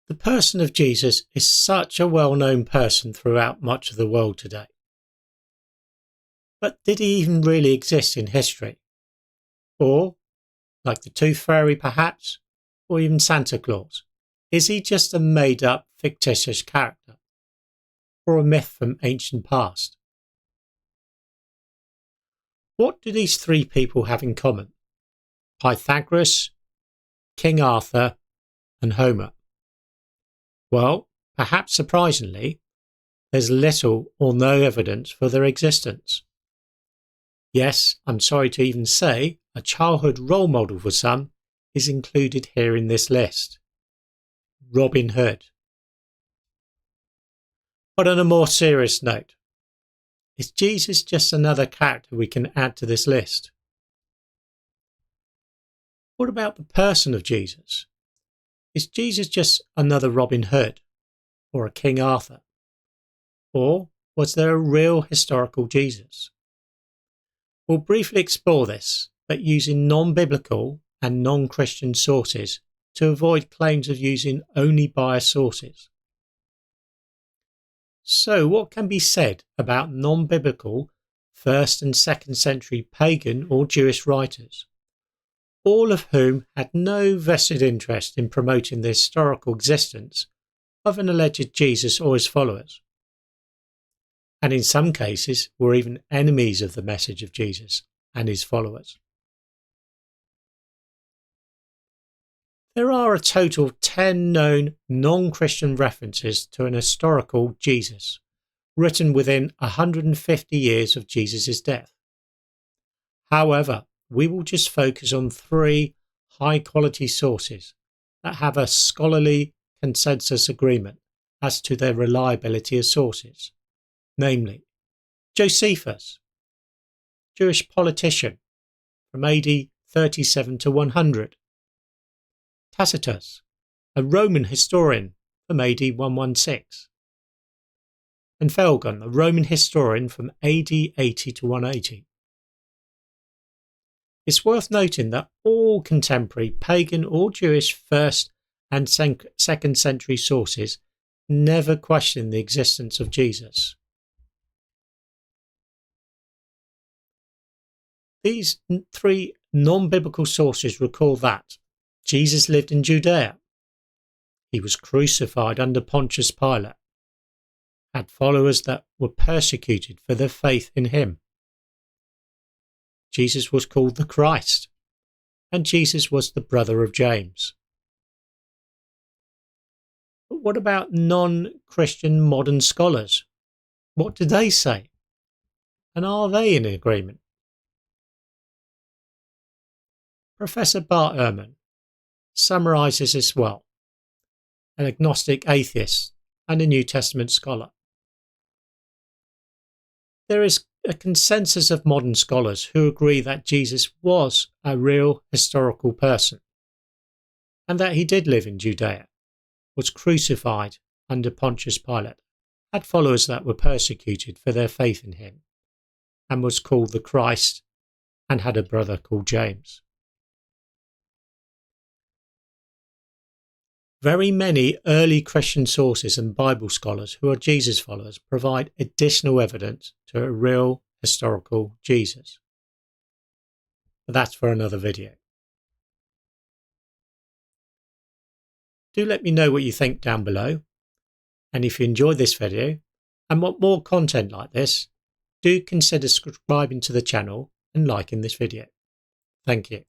The person of Jesus is such a well-known person throughout much of the world today. But did he even really exist in history? Or, like the Tooth Fairy perhaps, or even Santa Claus, is he just a made-up fictitious character? Or a myth from ancient past? What do these three people have in common? Pythagoras, King Arthur, and Homer? Well, perhaps surprisingly, there's little or no evidence for their existence. Yes, I'm sorry to even say, a childhood role model for some is included here in this list. Robin Hood. But on a more serious note, is Jesus just another character we can add to this list? What about the person of Jesus? Is Jesus just another Robin Hood or a King Arthur? Or was there a real historical Jesus? We'll briefly explore this, but using non-biblical and non-Christian sources to avoid claims of using only biased sources. So what can be said about non-biblical 1st and 2nd century pagan or Jewish writers, all of whom had no vested interest in promoting the historical existence of an alleged Jesus or his followers, and in some cases were even enemies of the message of Jesus and his followers? There are a total of 10 known non-Christian references to an historical Jesus, written within 150 years of Jesus' death. However, we will just focus on 3 high-quality sources that have a scholarly consensus agreement as to their reliability as sources, namely Josephus, Jewish politician from AD 37 to 100, Tacitus, a Roman historian from AD 116, and Phlegon, a Roman historian from AD 80 to 180. It's worth noting that all contemporary pagan or Jewish 1st and 2nd century sources never question the existence of Jesus. These 3 non-biblical sources recall that Jesus lived in Judea. He was crucified under Pontius Pilate, had followers that were persecuted for their faith in him. Jesus was called the Christ, and Jesus was the brother of James. But what about non-Christian modern scholars? What do they say? And are they in agreement? Professor Bart Ehrman summarises this well, an agnostic atheist and a New Testament scholar. There is a consensus of modern scholars who agree that Jesus was a real historical person and that he did live in Judea, was crucified under Pontius Pilate, had followers that were persecuted for their faith in him, and was called the Christ and had a brother called James. Very many early Christian sources and Bible scholars who are Jesus followers provide additional evidence to a real historical Jesus. But that's for another video. Do let me know what you think down below. And if you enjoyed this video and want more content like this, do consider subscribing to the channel and liking this video. Thank you.